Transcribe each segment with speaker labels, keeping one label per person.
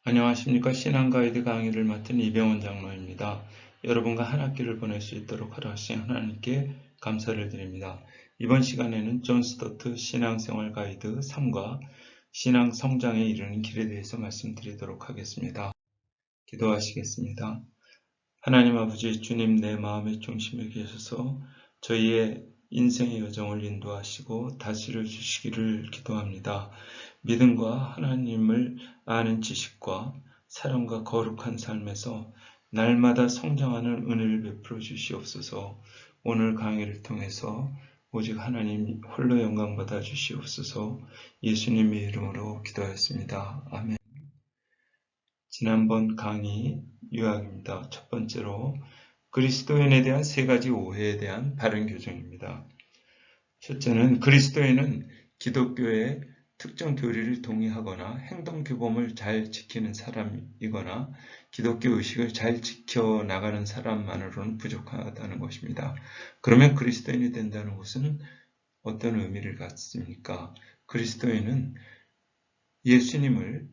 Speaker 1: 안녕하십니까. 신앙가이드 강의를 맡은 이병헌 장로입니다. 여러분과 한 학기를 보낼 수 있도록 허락하신 하나님께 감사를 드립니다. 이번 시간에는 존 스토트 신앙생활 가이드 3과 신앙 성장에 이르는 길에 대해서 말씀드리도록 하겠습니다. 기도하시겠습니다. 하나님 아버지, 주님 내 마음의 중심에 계셔서 저희의 인생의 여정을 인도하시고 다스려 주시기를 기도합니다. 믿음과 하나님을 아는 지식과 사랑과 거룩한 삶에서 날마다 성장하는 은혜를 베풀어 주시옵소서. 오늘 강의를 통해서 오직 하나님 홀로 영광 받아 주시옵소서. 예수님의 이름으로 기도하였습니다. 아멘. 지난번 강의 요약입니다. 첫 번째로 그리스도인에 대한 세 가지 오해에 대한 바른 교정입니다. 첫째는 그리스도인은 기독교의 특정 교리를 동의하거나 행동 규범을 잘 지키는 사람이거나 기독교 의식을 잘 지켜나가는 사람만으로는 부족하다는 것입니다. 그러면 그리스도인이 된다는 것은 어떤 의미를 갖습니까? 그리스도인은 예수님을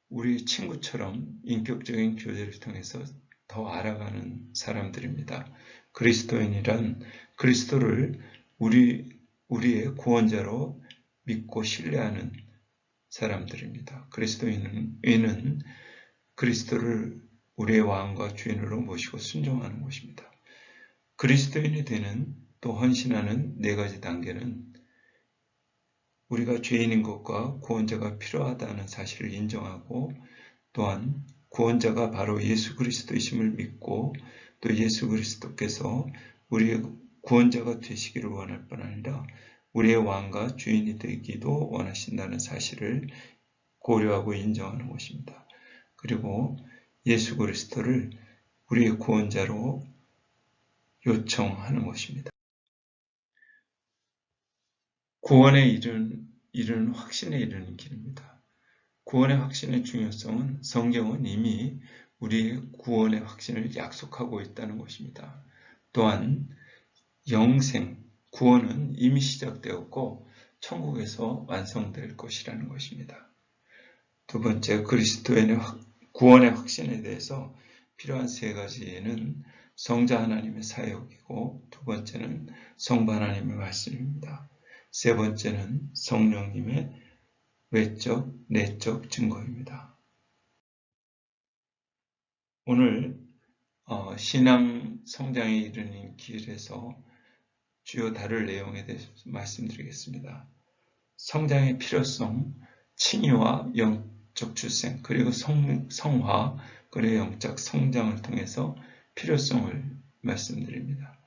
Speaker 1: 우리 친구처럼 인격적인 교제를 통해서 더 알아가는 사람들입니다. 그리스도인이란 그리스도를 우리의 구원자로 믿고 신뢰하는 사람들입니다. 그리스도인은 그리스도를 우리의 왕과 주인으로 모시고 순종하는 것입니다. 그리스도인이 되는 또 헌신하는 네 가지 단계는 우리가 죄인인 것과 구원자가 필요하다는 사실을 인정하고 또한 구원자가 바로 예수 그리스도이심을 믿고 또 예수 그리스도께서 우리의 구원자가 되시기를 원할 뿐 아니라 우리의 왕과 주인이 되기도 원하신다는 사실을 고려하고 인정하는 것입니다. 그리고 예수 그리스도를 우리의 구원자로 요청하는 것입니다. 구원에 이르는 확신에 이르는 길입니다. 구원의 확신의 중요성은 성경은 이미 우리의 구원의 확신을 약속하고 있다는 것입니다. 또한 영생, 구원은 이미 시작되었고 천국에서 완성될 것이라는 것입니다. 두 번째, 그리스도인의 구원의 확신에 대해서 필요한 세 가지는 성자 하나님의 사역이고 두 번째는 성부 하나님의 말씀입니다. 세 번째는 성령님의 외적, 내적 증거입니다. 오늘 신앙 성장에 이르는 길에서 주요 다룰 내용에 대해서 말씀드리겠습니다. 성장의 필요성, 칭의와 영적 출생, 그리고 성화, 그리고 영적 성장을 통해서 필요성을 말씀드립니다.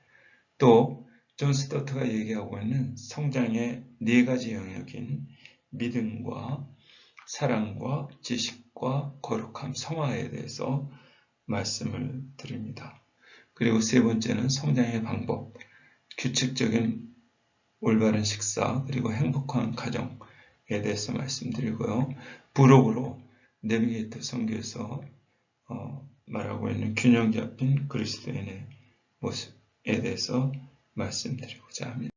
Speaker 1: 또 존 스토트가 얘기하고 있는 성장의 네 가지 영역인 믿음과 사랑과 지식과 거룩함, 성화에 대해서 말씀을 드립니다. 그리고 세 번째는 성장의 방법, 규칙적인 올바른 식사, 그리고 행복한 가정에 대해서 말씀드리고요. 부록으로 내비게이터 선교에서 말하고 있는 균형 잡힌 그리스도인의 모습에 대해서 말씀드리고자 합니다.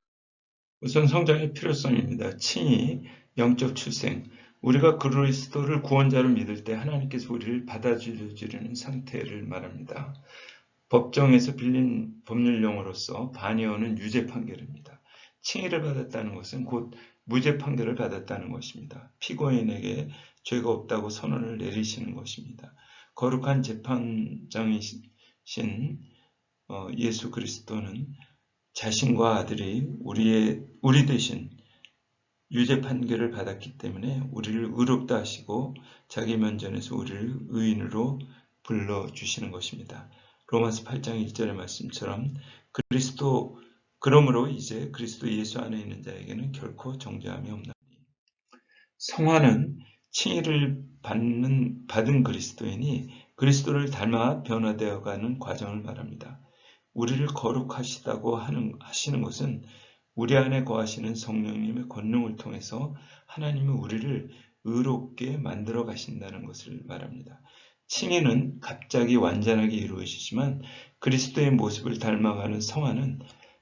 Speaker 1: 우선 성장의 필요성입니다. 칭의, 영적 출생. 우리가 그리스도를 구원자로 믿을 때 하나님께서 우리를 받아주려는 상태를 말합니다. 법정에서 빌린 법률용어로서 반의어는 유죄 판결입니다. 칭의를 받았다는 것은 곧 무죄 판결을 받았다는 것입니다. 피고인에게 죄가 없다고 선언을 내리시는 것입니다. 거룩한 재판장이신 예수 그리스도는 자신과 아들이 우리 대신 유죄 판결을 받았기 때문에 우리를 의롭다 하시고 자기 면전에서 우리를 의인으로 불러주시는 것입니다. 로마서 8장 1절의 말씀처럼 그러므로 이제 그리스도 예수 안에 있는 자에게는 결코 정죄함이 없나니. 성화는 칭의를 받은 그리스도인이 그리스도를 닮아 변화되어가는 과정을 말합니다. 우리를 거룩하시다고 하시는 것은 우리 안에 거하시는 성령님의 권능을 통해서 하나님이 우리를 의롭게 만들어 가신다는 것을 말합니다. 칭의는 갑자기 완전하게 이루어지지만 그리스도의 모습을 닮아가는 성화는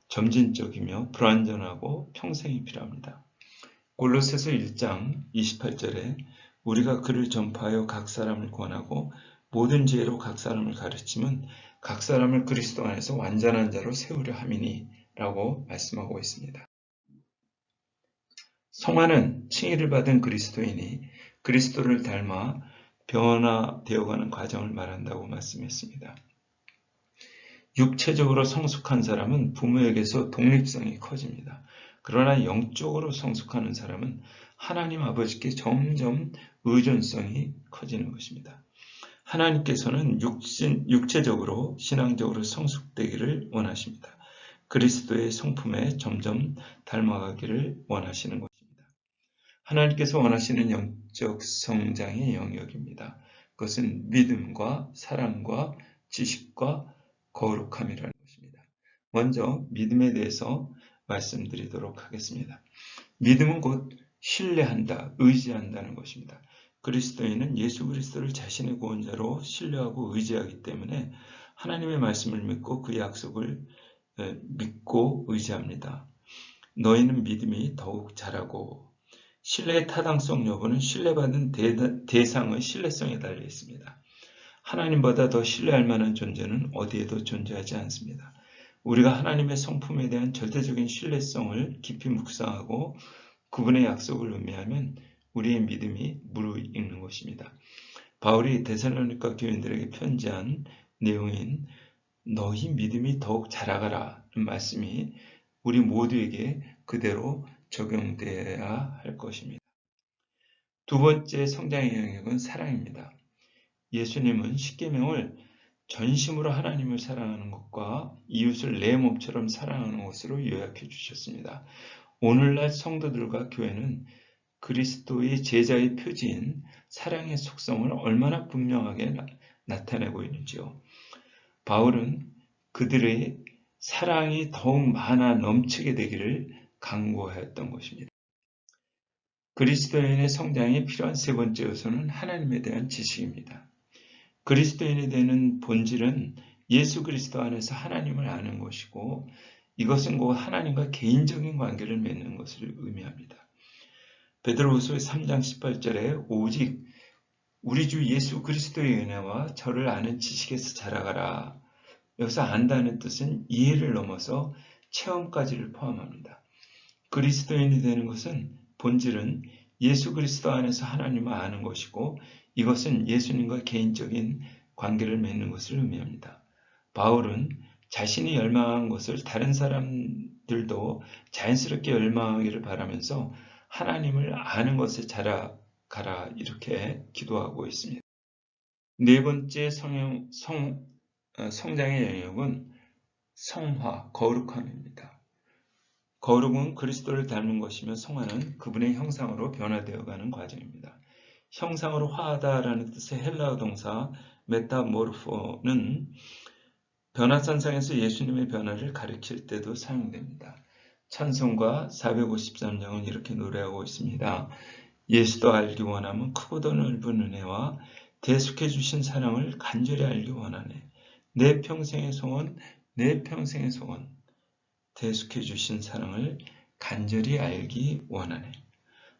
Speaker 1: 점진적이며 불완전하고 평생이 필요합니다. 골로새서 1장 28절에 우리가 그를 전파하여 각 사람을 권하고 모든 지혜로 각 사람을 가르치면 각 사람을 그리스도 안에서 완전한 자로 세우려 함이니 라고 말씀하고 있습니다. 성화는 칭의를 받은 그리스도인이 그리스도를 닮아 변화되어가는 과정을 말한다고 말씀했습니다. 육체적으로 성숙한 사람은 부모에게서 독립성이 커집니다. 그러나 영적으로 성숙하는 사람은 하나님 아버지께 점점 의존성이 커지는 것입니다. 하나님께서는 육체적으로 신앙적으로 성숙되기를 원하십니다. 그리스도의 성품에 점점 닮아가기를 원하시는 것입니다. 하나님께서 원하시는 영적 성장의 영역입니다. 그것은 믿음과 사랑과 지식과 거룩함이라는 것입니다. 먼저 믿음에 대해서 말씀드리도록 하겠습니다. 믿음은 곧 신뢰한다, 의지한다는 것입니다. 그리스도인은 예수 그리스도를 자신의 구원자로 신뢰하고 의지하기 때문에 하나님의 말씀을 믿고 그 약속을 믿고 의지합니다. 너희는 믿음이 더욱 자라고 신뢰의 타당성 여부는 신뢰받은 대상의 신뢰성에 달려 있습니다. 하나님보다 더 신뢰할 만한 존재는 어디에도 존재하지 않습니다. 우리가 하나님의 성품에 대한 절대적인 신뢰성을 깊이 묵상하고 그분의 약속을 의미하면 우리의 믿음이 무르익는 것입니다. 바울이 데살로니가 교인들에게 편지한 내용인 너희 믿음이 더욱 자라가라는 말씀이 우리 모두에게 그대로 적용되어야 할 것입니다. 두 번째 성장의 영역은 사랑입니다. 예수님은 십계명을 전심으로 하나님을 사랑하는 것과 이웃을 내 몸처럼 사랑하는 것으로 요약해 주셨습니다. 오늘날 성도들과 교회는 그리스도의 제자의 표지인 사랑의 속성을 얼마나 분명하게 나타내고 있는지요. 바울은 그들의 사랑이 더욱 많아 넘치게 되기를 강구하였던 것입니다. 그리스도인의 성장에 필요한 세 번째 요소는 하나님에 대한 지식입니다. 그리스도인이 되는 본질은 예수 그리스도 안에서 하나님을 아는 것이고 이것은 곧 하나님과 개인적인 관계를 맺는 것을 의미합니다. 베드로후서 3장 18절에 오직 우리 주 예수 그리스도의 은혜와 저를 아는 지식에서 자라가라. 여기서 안다는 뜻은 이해를 넘어서 체험까지를 포함합니다. 그리스도인이 되는 것은 본질은 예수 그리스도 안에서 하나님을 아는 것이고 이것은 예수님과 개인적인 관계를 맺는 것을 의미합니다. 바울은 자신이 열망한 것을 다른 사람들도 자연스럽게 열망하기를 바라면서 하나님을 아는 것에 자라가라 이렇게 기도하고 있습니다. 네 번째 성장의 영역은 성화, 거룩함입니다. 거룩은 그리스도를 닮은 것이며 성화는 그분의 형상으로 변화되어가는 과정입니다. 형상으로 화하다라는 뜻의 헬라어 동사 메타모르포는 변화산상에서 예수님의 변화를 가리킬 때도 사용됩니다. 찬송가 453장은 이렇게 노래하고 있습니다. 예수도 알기 원하면 크고도 넓은 은혜와 대속해 주신 사랑을 간절히 알기 원하네. 내 평생의 소원, 내 평생의 소원. 대속해 주신 사랑을 간절히 알기 원하네.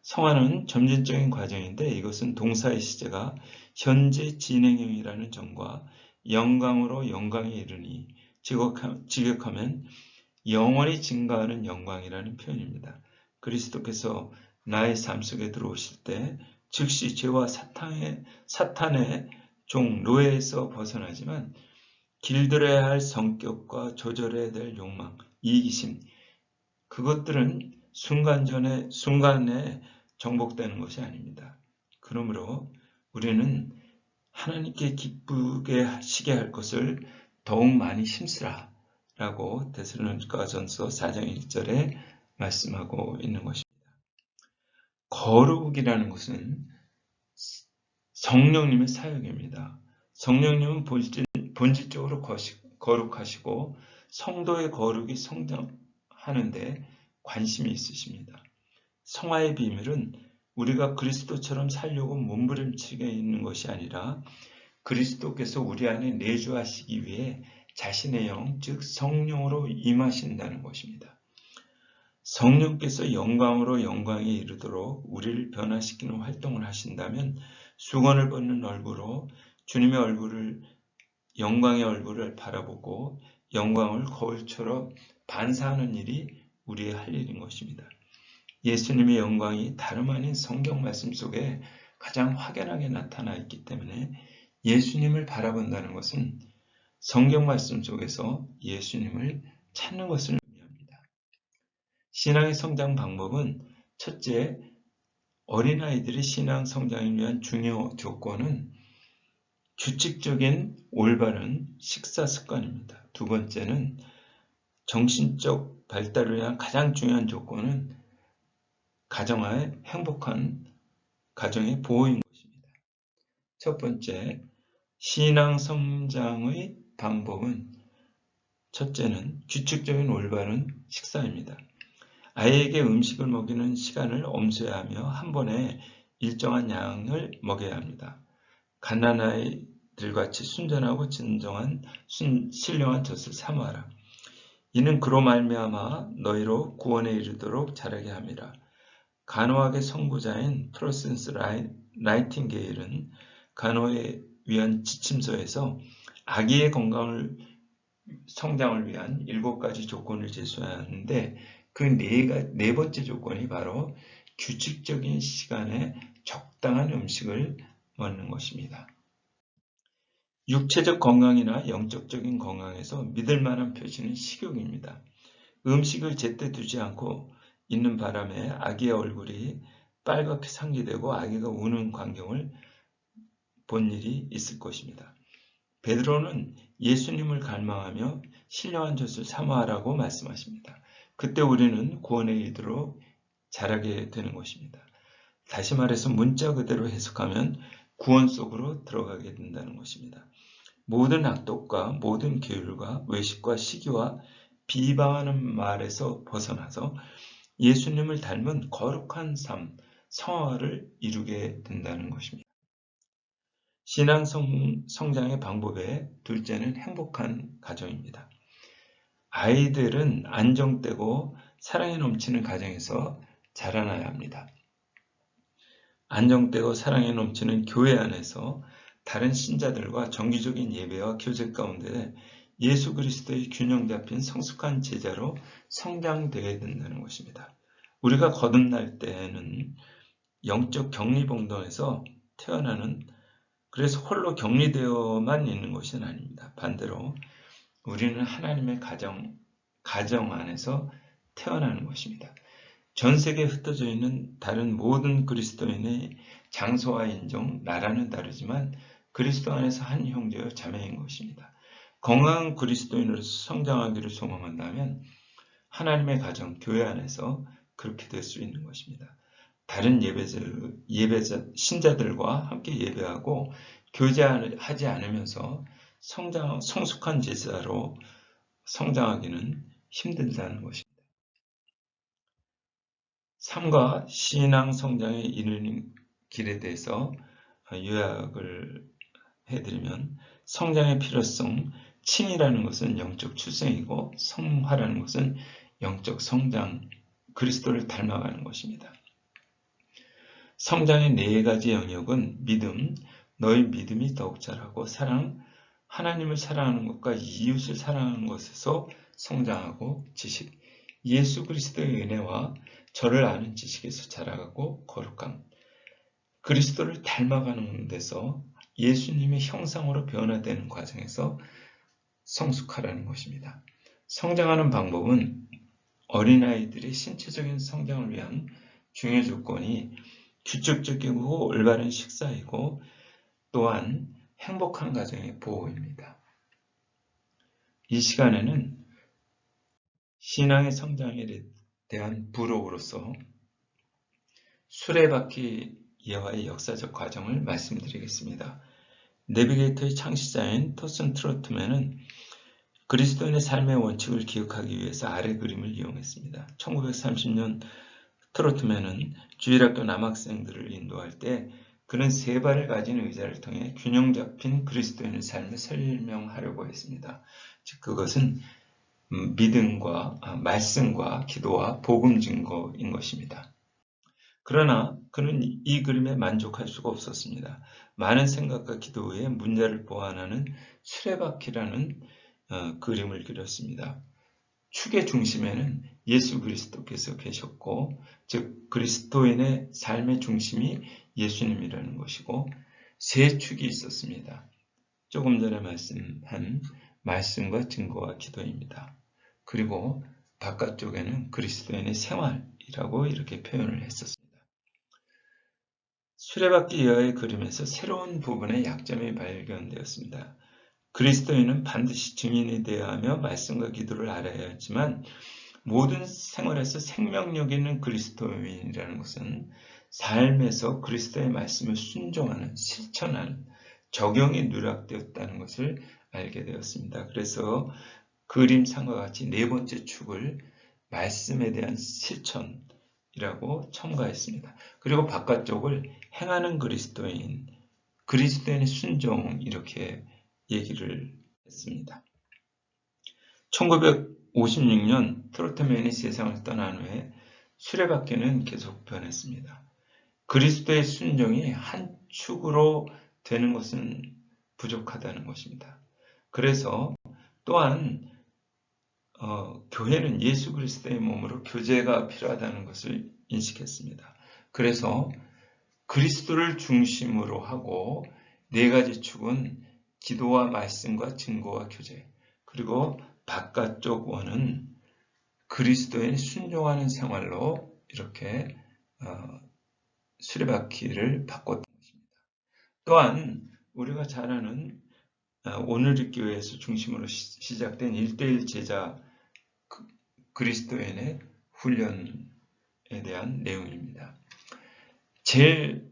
Speaker 1: 성화는 점진적인 과정인데 이것은 동사의 시제가 현재 진행형이라는 점과 영광으로 영광에 이르니 직역하면 영원히 증가하는 영광이라는 표현입니다. 그리스도께서 나의 삶 속에 들어오실 때 즉시 죄와 사탄의 종 노예에서 벗어나지만 길들여야 할 성격과 조절해야 될 욕망, 이기심, 그것들은 순간에 정복되는 것이 아닙니다. 그러므로 우리는 하나님께 기쁘게 하시게 할 것을 더욱 많이 힘쓰라 라고 데살로니가전서 4장 1절에 말씀하고 있는 것입니다. 거룩이라는 것은 성령님의 사역입니다. 성령님은 본질적으로 거룩하시고 성도의 거룩이 성장하는데 관심이 있으십니다. 성화의 비밀은 우리가 그리스도처럼 살려고 몸부림치게 있는 것이 아니라 그리스도께서 우리 안에 내주하시기 위해 자신의 영, 즉 성령으로 임하신다는 것입니다. 성령께서 영광으로 영광에 이르도록 우리를 변화시키는 활동을 하신다면 수건을 벗는 얼굴로 주님의 얼굴을 영광의 얼굴을 바라보고 영광을 거울처럼 반사하는 일이 우리의 할 일인 것입니다. 예수님의 영광이 다름 아닌 성경 말씀 속에 가장 확연하게 나타나 있기 때문에 예수님을 바라본다는 것은 성경 말씀 속에서 예수님을 찾는 것을 의미합니다. 신앙의 성장 방법은 첫째, 어린아이들의 신앙 성장을 위한 중요 조건은 규칙적인 올바른 식사 습관입니다. 두 번째는 정신적 발달을 위한 가장 중요한 조건은 가정의 행복한 가정의 보호인 것입니다. 첫 번째, 신앙 성장의 방법은 첫째는 규칙적인 올바른 식사입니다. 아이에게 음식을 먹이는 시간을 엄수해야 하며 한 번에 일정한 양을 먹여야 합니다. 갓난아이들같이 순전하고 진정한 신령한 젖을 사모하라. 이는 그로 말미암아 너희로 구원에 이르도록 자라게 함이라. 간호학의 선구자인 프로센스 나이팅게일은 간호에 위한 지침서에서 아기의 성장을 위한 7가지 조건을 제시하는데 그 네 번째 조건이 바로 규칙적인 시간에 적당한 음식을 먹는 것입니다. 육체적 건강이나 영적적인 건강에서 믿을 만한 표시는 식욕입니다. 음식을 제때 두지 않고 있는 바람에 아기의 얼굴이 빨갛게 상기되고 아기가 우는 광경을 본 일이 있을 것입니다. 베드로는 예수님을 갈망하며 신령한 젖을 사모하라고 말씀하십니다. 그때 우리는 구원에 이르도록 자라게 되는 것입니다. 다시 말해서 문자 그대로 해석하면 구원 속으로 들어가게 된다는 것입니다. 모든 악독과 모든 계율과 외식과 시기와 비방하는 말에서 벗어나서 예수님을 닮은 거룩한 삶, 성화를 이루게 된다는 것입니다. 신앙 성장의 방법의 둘째는 행복한 가정입니다. 아이들은 안정되고 사랑이 넘치는 가정에서 자라나야 합니다. 안정되고 사랑이 넘치는 교회 안에서 다른 신자들과 정기적인 예배와 교제 가운데 예수 그리스도의 균형 잡힌 성숙한 제자로 성장되어야 된다는 것입니다. 우리가 거듭날 때에는 영적 격리봉동에서 태어나는 그래서 홀로 격리되어만 있는 것은 아닙니다. 반대로 우리는 하나님의 가정 안에서 태어나는 것입니다. 전 세계에 흩어져 있는 다른 모든 그리스도인의 장소와 인종, 나라는 다르지만 그리스도 안에서 한 형제여 자매인 것입니다. 건강한 그리스도인으로서 성장하기를 소망한다면 하나님의 가정, 교회 안에서 그렇게 될 수 있는 것입니다. 다른 신자들과 함께 예배하고 교제하지 않으면서 성숙한 제자로 성장하기는 힘들다는 것입니다. 삶과 신앙 성장에 이르는 길에 대해서 요약을 해드리면 성장의 필요성, 칭이라는 것은 영적 출생이고 성화라는 것은 영적 성장, 그리스도를 닮아가는 것입니다. 성장의 4가지 영역은 믿음, 너희 믿음이 더욱 자라고 사랑, 하나님을 사랑하는 것과 이웃을 사랑하는 것에서 성장하고 지식, 예수 그리스도의 은혜와 저를 아는 지식에서 자라가고 거룩함, 그리스도를 닮아가는 데서 예수님의 형상으로 변화되는 과정에서 성숙하라는 것입니다. 성장하는 방법은 어린아이들의 신체적인 성장을 위한 중요 조건이 규칙적이고 올바른 식사이고 또한 행복한 가정의 보호입니다. 이 시간에는 신앙의 성장에 대한 부록으로서 수레바퀴 예화의 역사적 과정을 말씀드리겠습니다. 내비게이터의 창시자인 토슨 트로트맨은 그리스도인의 삶의 원칙을 기억하기 위해서 아래 그림을 이용했습니다. 1930년 트로트맨은 주일학교 남학생들을 인도할 때 그는 3발을 가진 의자를 통해 균형 잡힌 그리스도인의 삶을 설명하려고 했습니다. 즉 그것은 말씀과 기도와 복음 증거인 것입니다. 그러나 그는 이 그림에 만족할 수가 없었습니다. 많은 생각과 기도 후에 문제를 보완하는 수레바퀴라는 그림을 그렸습니다. 축의 중심에는 예수 그리스도께서 계셨고, 즉 그리스도인의 삶의 중심이 예수님이라는 것이고, 세 축이 있었습니다. 조금 전에 말씀한 말씀과 증거와 기도입니다. 그리고 바깥쪽에는 그리스도인의 생활이라고 이렇게 표현을 했었습니다. 수레바퀴 이하의 그림에서 새로운 부분의 약점이 발견되었습니다. 그리스도인은 반드시 증인이 되어야 하며 말씀과 기도를 알아야 하지만 모든 생활에서 생명력 있는 그리스도인이라는 것은 삶에서 그리스도의 말씀을 순종하는, 실천하는, 적용이 누락되었다는 것을 알게 되었습니다. 그래서 그림상과 같이 네 번째 축을 말씀에 대한 실천이라고 첨가했습니다. 그리고 바깥쪽을 행하는 그리스도인, 그리스도인의 순종 이렇게 얘기를 했습니다. 1956년 트로트맨이 세상을 떠난 후에 수레바퀴는 계속 변했습니다. 그리스도의 순종이 한 축으로 되는 것은 부족하다는 것입니다. 그래서 또한 교회는 예수 그리스도의 몸으로 교제가 필요하다는 것을 인식했습니다. 그래서 그리스도를 중심으로 하고 네 가지 축은 기도와 말씀과 증거와 교제, 그리고 바깥쪽 원은 그리스도에 순종하는 생활로 이렇게 수레바퀴를 바꿨던 것입니다. 또한 우리가 잘 아는 오늘의 교회에서 중심으로 시작된 1:1 제자 그리스도인의 훈련에 대한 내용입니다. 제일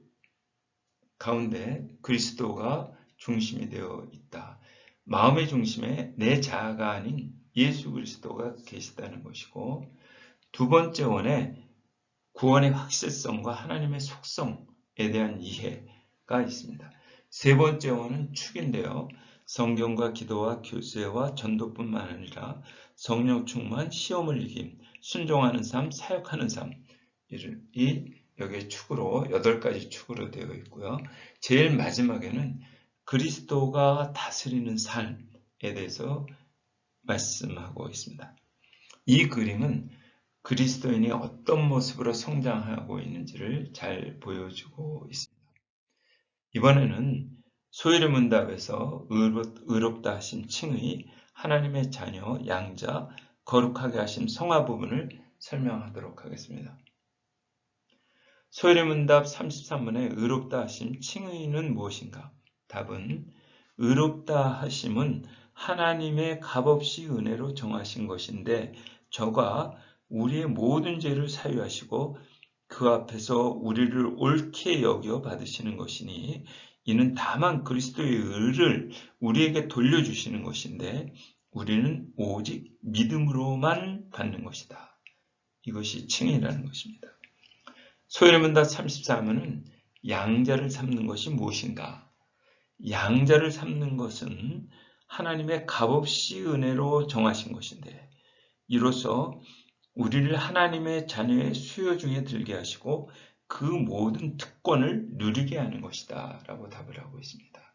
Speaker 1: 가운데 그리스도가 중심이 되어 있다. 마음의 중심에 내 자아가 아닌 예수 그리스도가 계시다는 것이고, 두 번째 원에 구원의 확실성과 하나님의 속성에 대한 이해가 있습니다. 세 번째 원은 축인데요. 성경과 기도와 교제와 전도뿐만 아니라 성령 충만, 시험을 이김, 순종하는 삶, 사역하는 삶, 이 여기에 축으로 8가지 축으로 되어 있고요. 제일 마지막에는 그리스도가 다스리는 삶에 대해서 말씀하고 있습니다. 이 그림은 그리스도인이 어떤 모습으로 성장하고 있는지를 잘 보여주고 있습니다. 이번에는 소위의 문답에서 의롭다 하심 칭의, 하나님의 자녀, 양자, 거룩하게 하심 성화 부분을 설명하도록 하겠습니다. 소위의 문답 33문에 의롭다 하심 칭의는 무엇인가? 답은 의롭다 하심은 하나님의 값없이 은혜로 정하신 것인데 저가 우리의 모든 죄를 사유하시고 그 앞에서 우리를 옳게 여겨 받으시는 것이니 이는 다만 그리스도의 의를 우리에게 돌려주시는 것인데 우리는 오직 믿음으로만 받는 것이다. 이것이 칭의라는 것입니다. 소위의 문답 34문은 양자를 삼는 것이 무엇인가? 양자를 삼는 것은 하나님의 값없이 은혜로 정하신 것인데 이로써 우리를 하나님의 자녀의 수요 중에 들게 하시고 그 모든 특권을 누리게 하는 것이다 라고 답을 하고 있습니다.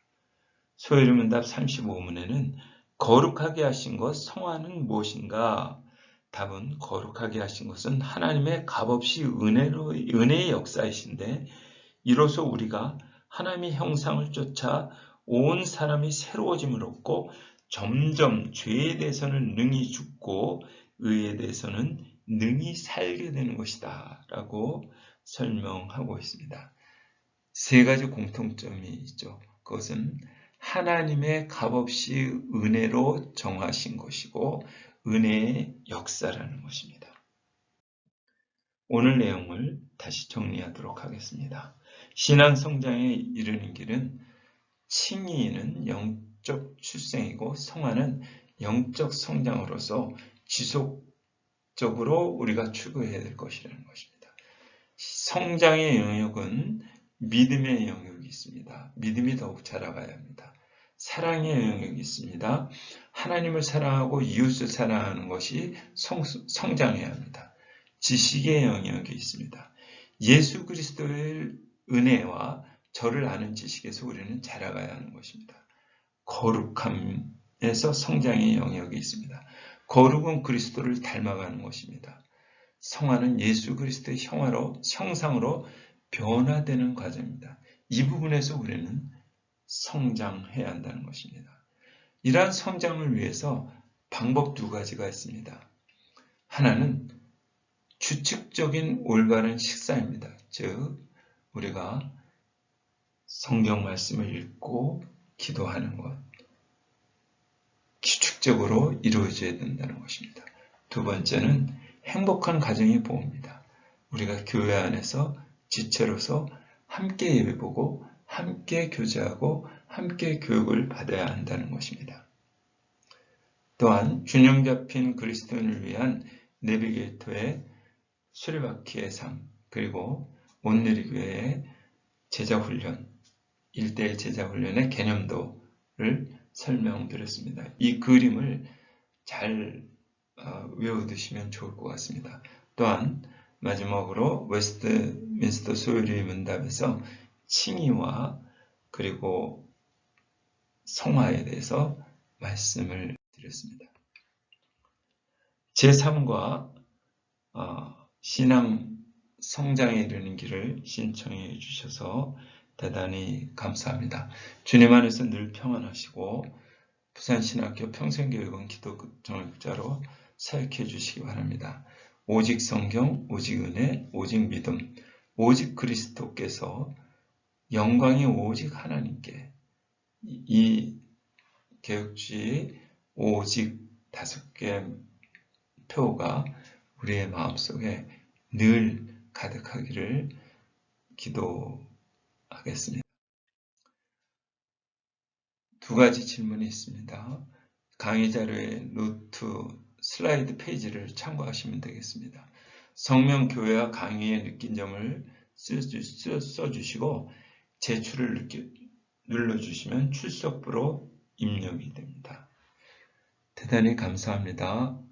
Speaker 1: 소위의 문답 35문에는 거룩하게 하신 것 성화는 무엇인가? 답은 거룩하게 하신 것은 하나님의 값없이 은혜의 역사이신데 이로써 우리가 하나님의 형상을 쫓아 온 사람이 새로워짐을 얻고 점점 죄에 대해서는 능히 죽고 의에 대해서는 능히 살게 되는 것이다 라고 설명하고 있습니다. 세 가지 공통점이 있죠. 그것은 하나님의 값없이 은혜로 정하신 것이고 은혜의 역사라는 것입니다. 오늘 내용을 다시 정리하도록 하겠습니다. 신앙 성장에 이르는 길은 칭의는 영적 출생이고 성화는 영적 성장으로서 지속적으로 우리가 추구해야 될 것이라는 것입니다. 성장의 영역은 믿음의 영역이 있습니다. 믿음이 더욱 자라가야 합니다. 사랑의 영역이 있습니다. 하나님을 사랑하고 이웃을 사랑하는 것이 성장해야 합니다. 지식의 영역이 있습니다. 예수 그리스도의 은혜와 저를 아는 지식에서 우리는 자라가야 하는 것입니다. 거룩함에서 성장의 영역이 있습니다. 거룩은 그리스도를 닮아가는 것입니다. 성화는 예수 그리스도의 형상으로 변화되는 과정입니다. 이 부분에서 우리는 성장해야 한다는 것입니다. 이러한 성장을 위해서 방법 두 가지가 있습니다. 하나는 규칙적인 올바른 식사입니다. 즉 우리가 성경 말씀을 읽고 기도하는 것, 규칙적으로 이루어져야 된다는 것입니다. 두 번째는 행복한 가정의 보호입니다. 우리가 교회 안에서 지체로서 함께 예배보고 함께 교제하고 함께 교육을 받아야 한다는 것입니다. 또한 균형 잡힌 그리스도인을 위한 내비게이터의 수레바퀴의 삶, 그리고 온누리교회의 제자훈련, 1대1 제자훈련의 개념도를 설명드렸습니다. 이 그림을 잘 외워두시면 좋을 것 같습니다. 또한 마지막으로 웨스트민스터 소유리 문답에서 칭의와 그리고 성화에 대해서 말씀을 드렸습니다. 제3과 신앙 성장에 이르는 길을 신청해 주셔서 대단히 감사합니다. 주님 안에서 늘 평안하시고 부산신학교 평생교육원 기도정역자로 사역해 주시기 바랍니다. 오직 성경, 오직 은혜, 오직 믿음, 오직 그리스도께서 영광이 오직 하나님께, 이 개혁주의 오직 5개 표가 우리의 마음속에 늘 가득하기를 기도하겠습니다. 두 가지 질문이 있습니다. 강의 자료의 노트 슬라이드 페이지를 참고하시면 되겠습니다. 성명교회와 강의에 느낀 점을 써주시고 제출을 눌러주시면 출석부로 입력이 됩니다. 대단히 감사합니다.